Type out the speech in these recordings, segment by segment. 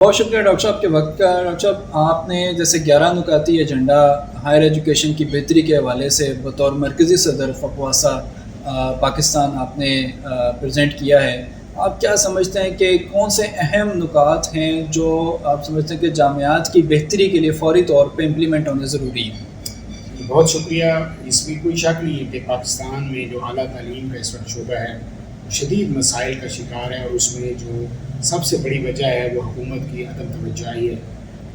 بہت شکریہ ڈاکٹر صاحب کے وقت کا۔ ڈاکٹر صاحب، آپ نے جیسے 11 نکاتی ایجنڈا ہائر ایجوکیشن کی بہتری کے حوالے سے بطور مرکزی صدر فپواسا پاکستان آپ نے پریزنٹ کیا ہے، آپ کیا سمجھتے ہیں کہ کون سے اہم نکات ہیں جو آپ سمجھتے ہیں کہ جامعات کی بہتری کے لیے فوری طور پہ امپلیمنٹ ہونے ضروری ہیں؟ بہت شکریہ۔ اس میں کوئی شک نہیں ہے کہ پاکستان میں جو اعلیٰ تعلیم کا اس وقت شعبہ ہے شدید مسائل کا شکار ہے، اور اس میں جو سب سے بڑی وجہ ہے وہ حکومت کی عدم توجہی ہے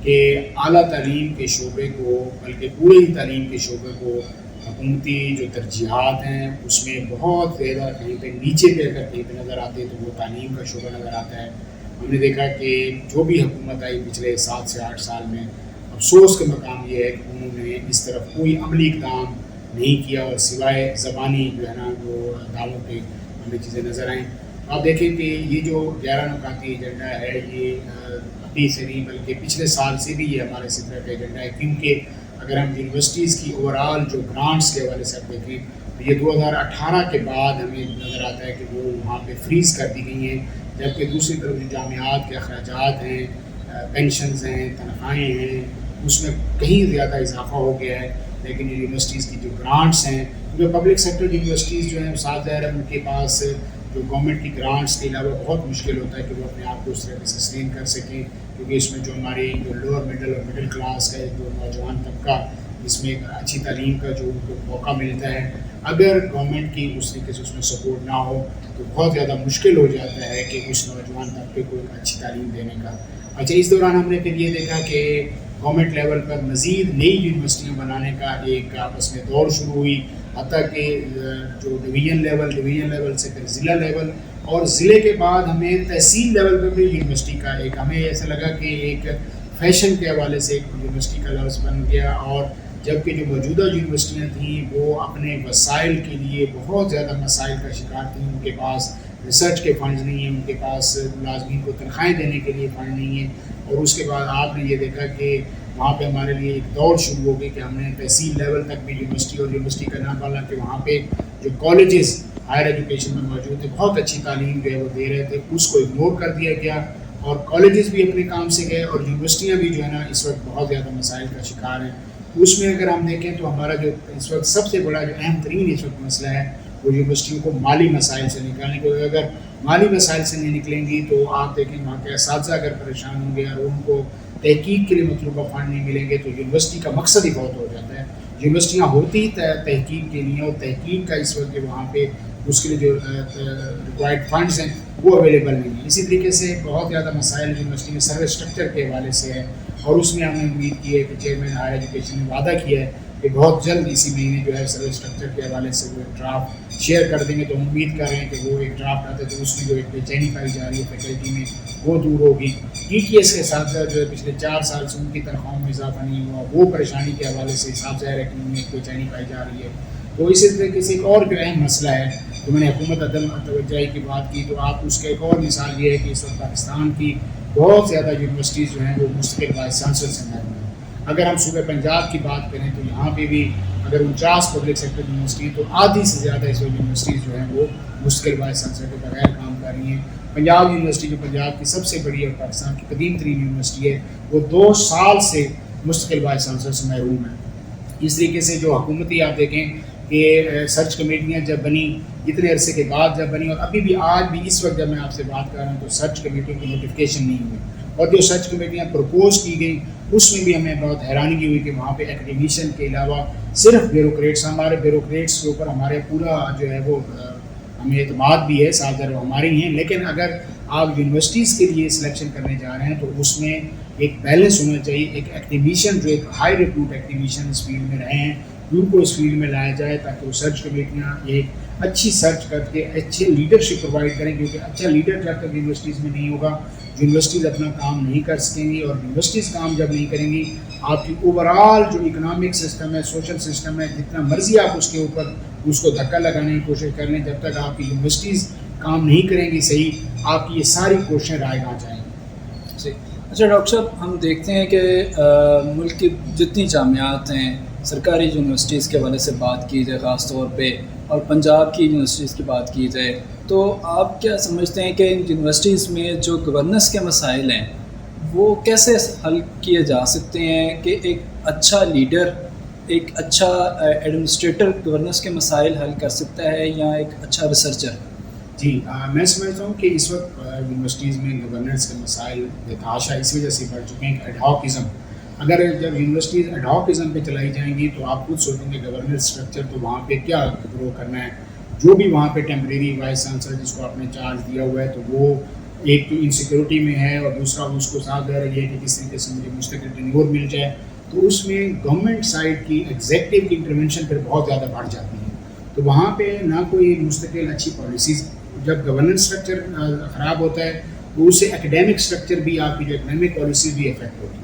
کہ اعلیٰ تعلیم کے شعبے کو، بلکہ پورے تعلیم کے شعبے کو حکومتی جو ترجیحات ہیں اس میں بہت زیادہ کہیں پہ نیچے پہ اگر کہیں پہ نظر آتے ہیں تو وہ تعلیم کا شعبہ نظر آتا ہے۔ ہم نے دیکھا کہ جو بھی حکومت آئی پچھلے 7 سے 8 سال میں، افسوس کا مقام یہ ہے کہ انہوں نے اس طرف کوئی عملی اقدام نہیں کیا، اور سوائے زبانی جو ہے نا وہ دعووں پہ ہمیں چیزیں نظر آئیں۔ آپ دیکھیں کہ یہ جو 11 نکاتی ایجنڈا ہے یہ ابھی سے نہیں بلکہ پچھلے سال سے بھی یہ ہمارے صدر کا ایجنڈا ہے، کیونکہ اگر ہم یونیورسٹیز کی اوورآل جو گرانٹس کے حوالے سے دیکھیں تو یہ 2018 کے بعد ہمیں نظر آتا ہے کہ وہ وہاں پہ فریز کر دی گئی ہیں، جبکہ دوسری طرف جو جامعات کے اخراجات ہیں، پینشنز ہیں، تنخواہیں ہیں، اس میں کہیں زیادہ اضافہ ہو گیا ہے۔ لیکن یونیورسٹیز کی جو گرانٹس ہیں، جو پبلک سیکٹر یونیورسٹیز جو ہیں ساتھ ظاہر ہے ان کے پاس جو گورنمنٹ کی گرانٹس کے علاوہ بہت مشکل ہوتا ہے کہ وہ اپنے آپ کو اس طرح سے سسٹین کر سکیں، کیونکہ اس میں جو ہماری جو لوور مڈل اور مڈل کلاس کا جو نوجوان طبقہ اس میں ایک اچھی تعلیم کا جو ان کو موقع ملتا ہے، اگر گورنمنٹ کی اس طریقے سے اس میں سپورٹ نہ ہو تو بہت زیادہ مشکل ہو جاتا ہے کہ اس نوجوان طبقے کو ایک اچھی تعلیم دینے کا۔ اچھا، اس دوران ہم نے پھر یہ دیکھا کہ گورنمنٹ لیول پر مزید نئی یونیورسٹیاں بنانے کا ایک آپس میں دور شروع ہوئی، حتیٰ کہ جو ڈویژن لیول سے پھر ضلع لیول، اور ضلع کے بعد ہمیں تحصیل لیول پر بھی یونیورسٹی کا ایک ہمیں ایسا لگا کہ ایک فیشن کے حوالے سے ایک یونیورسٹی کا لفظ بن گیا، اور جبکہ جو موجودہ یونیورسٹیاں تھیں وہ اپنے وسائل کے لیے بہت زیادہ مسائل کا شکار تھیں، ان کے پاس ریسرچ کے فنڈز نہیں ہیں، ان کے پاس ملازمین کو تنخواہیں دینے کے لیے فنڈ نہیں ہیں، اور اس کے بعد آپ نے یہ دیکھا کہ وہاں پہ ہمارے لیے ایک دور شروع ہو گئی کہ ہم نے تحصیل لیول تک بھی یونیورسٹی، اور یونیورسٹی کا نام والا کہ وہاں پہ جو کالجز ہائر ایجوکیشن میں موجود تھے بہت اچھی تعلیم جو ہے وہ دے رہے تھے، اس کو اگنور کر دیا گیا، اور کالجز بھی اپنے کام سے گئے، اور یونیورسٹیاں بھی جو ہے نا اس وقت بہت زیادہ مسائل کا شکار ہیں۔ اس میں اگر ہم دیکھیں تو ہمارا جو اس وقت سب سے بڑا جو اہم ترین اس وقت مسئلہ ہے وہ یونیورسٹیوں کو مالی مسائل سے نکالنے کو، اگر مالی مسائل سے نہیں نکلیں گی تو آپ دیکھیں وہاں کے اساتذہ اگر پریشان ہوں گے اور ان کو تحقیق کے لیے مطلوبہ فنڈ نہیں ملیں گے تو یونیورسٹی کا مقصد ہی بہت ہو جاتا ہے۔ یونیورسٹیاں ہوتی تحقیق کے لیے، اور تحقیق کا اس وقت وہاں پہ اس کے لیے جو ریکوائرڈ فنڈز ہیں وہ اویلیبل نہیں ہیں۔ اسی طریقے سے بہت زیادہ مسائل یونیورسٹی میں سروس اسٹرکچر کے حوالے سے ہے، اور اس میں ہم نے امید کی ہے کہ چیئرمین ہائر ایجوکیشن نے وعدہ کیا ہے کہ بہت جلد اسی مہینے جو ہے سروس اسٹرکچر کے حوالے سے وہ ایک ڈرافٹ شیئر کر دیں گے، تو ہم امید کر رہے ہیں کہ وہ ایک ڈرافٹ آتا ہے تو اس میں جو ایک بے چینی پائی جا رہی ہے فیکلٹی میں وہ دور ہوگی۔ TTS کے ساتھ ساتھ جو ہے پچھلے 4 سال سے ان کی تنخواہوں میں اضافہ نہیں ہوا، وہ پریشانی کے حوالے سے صاف ظاہر ہے کہ ان میں ایک بے چینی پائی جا رہی ہے۔ تو اسی طریقے سے ایک اور جو اہم مسئلہ ہے تو میں نے حکومت عدم توجہی کی بات کی، تو آپ اس کا ایک اور مثال یہ ہے کہ اس وقت پاکستان کی بہت زیادہ یونیورسٹیز جو ہیں وہ مستقل وائس چانسلر سے محروم ہیں۔ اگر ہم صوبہ پنجاب کی بات کریں تو یہاں پہ بھی اگر 49 پبلک سیکٹر یونیورسٹی تو آدھی سے زیادہ اس وقت یونیورسٹیز جو ہیں وہ مستقل وائس چانسلر کے بغیر کام کر رہی ہیں۔ پنجاب یونیورسٹی جو پنجاب کی سب سے بڑی اور پاکستان کی قدیم ترین یونیورسٹی ہے وہ 2 سال سے مستقل وائس چانسلر سے محروم ہے۔ اس طریقے سے جو حکومتی آپ دیکھیں کہ سرچ کمیٹیاں جب بنی اتنے عرصے کے بعد جب بنی، اور ابھی بھی آج بھی اس وقت جب میں آپ سے بات کر رہا ہوں تو سرچ کمیٹیوں کی نوٹیفکیشن نہیں ہوئی، اور جو سرچ کمیٹیاں پروپوز کی گئی اس میں بھی ہمیں بہت حیرانگی ہوئی کہ وہاں پہ ایکڈیمیشن کے علاوہ صرف بیوروکریٹس، ہمارے بیوروکریٹس کے اوپر ہمارے پورا جو ہے وہ ہمیں اعتماد بھی ہے، ساتھ وہ ہماری ہیں، لیکن اگر آپ یونیورسٹیز کے لیے سلیکشن کرنے جا رہے ہیں تو اس میں ایک بیلنس ہونا چاہیے، ایک ایکڈیمیشن جو ایک ہائی ریپیوٹ ایکڈیمیشن اس فیلڈ میں رہے ہیں ان کو اس فیلڈ میں لایا جائے تاکہ وہ سرچ کمیٹیاں ایک اچھی سرچ کر کے اچھے لیڈرشپ پرووائڈ کریں، کیونکہ اچھا لیڈر جب تک یونیورسٹیز میں نہیں ہوگا یونیورسٹیز اپنا کام نہیں کر سکیں گی، اور یونیورسٹیز کام جب نہیں کریں گی آپ کی اوورآل جو اکنامک سسٹم ہے، سوشل سسٹم ہے، جتنا مرضی آپ اس کے اوپر اس کو دھکا لگانے کی کوشش کر لیں، جب تک آپ کی یونیورسٹیز کام نہیں کریں گی صحیح، آپ کی یہ ساری کوششیں رائے گاں جائیں گی۔ اچھا ڈاکٹر صاحب، ہم دیکھتے ہیں کہ ملک کی جتنی جامعات ہیں، سرکاری یونیورسٹیز کے حوالے سے بات کی جائے خاص طور پہ، اور پنجاب کی یونیورسٹیز کی بات کی جائے تو آپ کیا سمجھتے ہیں کہ ان یونیورسٹیز میں جو گورننس کے مسائل ہیں وہ کیسے حل کیے جا سکتے ہیں کہ ایک اچھا لیڈر ایک اچھا ایڈمنسٹریٹر گورننس کے مسائل حل کر سکتا ہے یا ایک اچھا ریسرچر؟ جی میں سمجھتا ہوں کہ اس وقت یونیورسٹیز میں گورننس کے مسائل بتحاشا اس وجہ سے بڑھ چکے ہیں کہ ایڈہاکزم. اگر جب یونیورسٹیز ایڈہاکزم پہ چلائی جائیں گی تو آپ خود سوچیں گے گورننس اسٹرکچر تو وہاں پہ کیا گرو کرنا ہے. جو بھی وہاں پہ ٹیمپریری وائس چانسلر جس کو آپ نے چارج دیا ہوا ہے تو وہ ایک تو انسیکیورٹی میں ہے اور دوسرا اس کو ساتھ ظاہر یہ ہے کہ کس طریقے سے مجھے مستقل ٹینیور مل جائے. تو اس میں گورنمنٹ سائڈ کی ایگزیکٹو کی انٹرونشن پھر بہت زیادہ بڑھ جاتی ہے. تو وہاں پہ نہ کوئی مستقل اچھی پالیسیز. جب گورننس اسٹرکچر خراب ہوتا ہے تو اس سے اکیڈیمک اسٹرکچر بھی آپ کی جو اکنامک پالیسی بھی افیکٹ ہوتی ہے.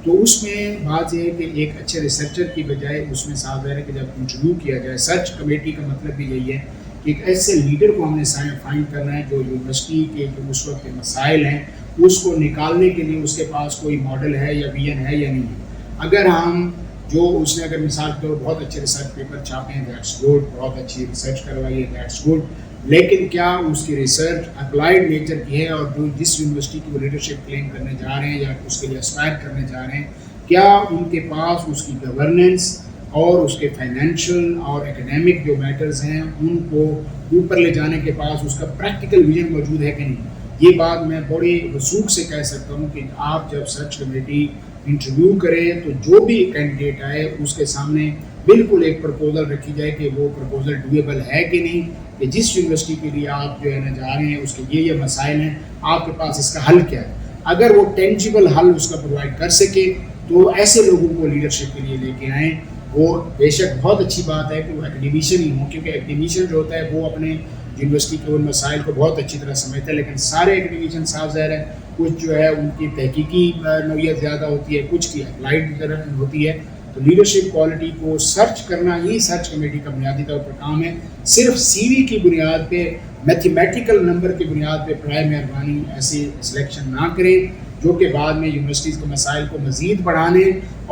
تو اس میں بات یہ ہے کہ ایک اچھے ریسرچر کی بجائے اس میں ساتھ ہے کہ جب انٹرویو کیا جائے سرچ کمیٹی کا مطلب بھی یہی ہے کہ ایک ایسے لیڈر کو ہم نے فائنڈ کرنا ہے جو یونیورسٹی کے جو اس وقت کے مسائل ہیں اس کو نکالنے کے لیے اس کے پاس کوئی ماڈل ہے یا ویژن ہے یا نہیں ہے. اگر ہم جو اس نے اگر مثال کے طور بہت اچھے ریسرچ پیپر چھاپے ہیں دیٹس گڈ, بہت اچھی ریسرچ کروائی ہے دیٹس گڈ, لیکن کیا اس کی ریسرچ اپلائیڈ نیچر کی ہے اور جو جس یونیورسٹی کی وہ لیڈرشپ کلیم کرنے جا رہے ہیں یا اس کے لیے اسپائر کرنے جا رہے ہیں کیا ان کے پاس اس کی گورننس اور اس کے فائنینشیل اور اکیڈیمک جو میٹرز ہیں ان کو اوپر لے جانے کے پاس اس کا پریکٹیکل ویژن موجود ہے کہ نہیں. یہ بات میں بڑی وثوق سے کہہ سکتا ہوں کہ آپ جب سرچ کمیٹی انٹرویو کرے تو جو بھی کینڈیڈیٹ آئے اس کے سامنے بالکل ایک پرپوزل رکھی جائے کہ وہ پرپوزل ڈویبل ہے کہ نہیں, کہ جس یونیورسٹی کے لیے آپ جو ہے نا جا رہے ہیں اس کے یہ مسائل ہیں, آپ کے پاس اس کا حل کیا ہے. اگر وہ ٹینجیبل حل اس کا پرووائڈ کر سکے تو ایسے لوگوں کو لیڈرشپ کے لیے لے کے آئیں. وہ بے شک بہت اچھی بات ہے کہ وہ اکیڈیمیشین ہی ہوں, کیونکہ اکیڈیمیشین جو ہوتا ہے وہ اپنے یونیورسٹی کے ان مسائل کو بہت اچھی طرح سمجھتا ہے, لیکن سارے اکیڈیمیشین صاف ظاہر ہے کچھ جو ہے ان کی تحقیقی نوعیت زیادہ ہوتی ہے, کچھ کی اپلائیڈ طرح ہوتی ہے. تو لیڈرشپ کوالٹی کو سرچ کرنا ہی سرچ کمیٹی کا بنیادی طور پر کام ہے. صرف سی وی کی بنیاد پہ میتھمیٹیکل نمبر کی بنیاد پہ برائے مہربانی ایسی سلیکشن نہ کریں جو کہ بعد میں یونیورسٹیز کے مسائل کو مزید بڑھانے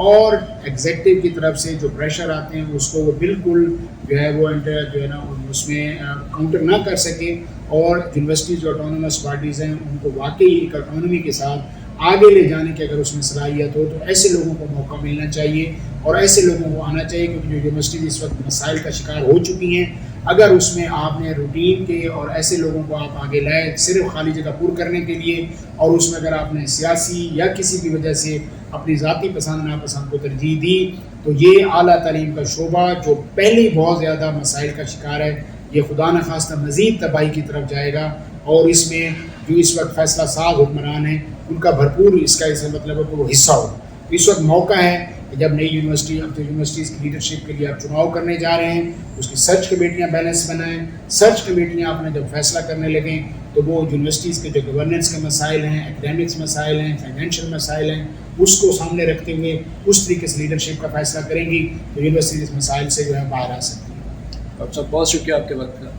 اور ایگزیکٹو کی طرف سے جو پریشر آتے ہیں اس کو وہ بالکل جو ہے وہ جو ہے نا اس میں کاؤنٹر نہ کر سکیں, اور یونیورسٹیز جو آٹونومس باڈیز ہیں ان کو واقعی ایک اکانومی کے ساتھ آگے لے جانے کی اگر اس میں صلاحیت ہو تو ایسے لوگوں کو موقع ملنا چاہیے اور ایسے لوگوں کو آنا چاہیے, کیونکہ جو یونیورسٹیز اس وقت مسائل کا شکار ہو چکی ہیں اگر اس میں آپ نے روٹین کے اور ایسے لوگوں کو آپ آگے لائے صرف خالی جگہ پور کرنے کے لیے, اور اس میں اگر آپ نے سیاسی یا کسی بھی وجہ سے اپنی ذاتی پسند ناپسند کو ترجیح دی تو یہ اعلیٰ تعلیم کا شعبہ جو پہلے بہت زیادہ مسائل کا شکار ہے یہ خدا نخواستہ مزید تباہی کی طرف جائے گا. اور اس میں جو اس وقت فیصلہ ساز حکمران ہیں ان کا بھرپور اس کا اس مطلب ہے کہ وہ حصہ ہو. اس وقت موقع ہے کہ جب نئی یونیورسٹی اب جو یونیورسٹیز کی لیڈرشپ کے لیے آپ چناؤ کرنے جا رہے ہیں اس کی سرچ کمیٹیاں بیلنس بنائیں. سرچ کمیٹیاں آپ نے جب فیصلہ کرنے لگیں تو وہ یونیورسٹیز کے جو گورننس کے مسائل ہیں, اکیڈیمکس مسائل ہیں, فائنینشیل مسائل ہیں, اس کو سامنے رکھتے ہوئے اس طریقے سے لیڈرشپ کا فیصلہ کریں گی تو یونیورسٹیز مسائل سے جو ہے باہر آ سکتی ہے. ڈاکٹر صاحب بہت شکریہ آپ کے وقت کا.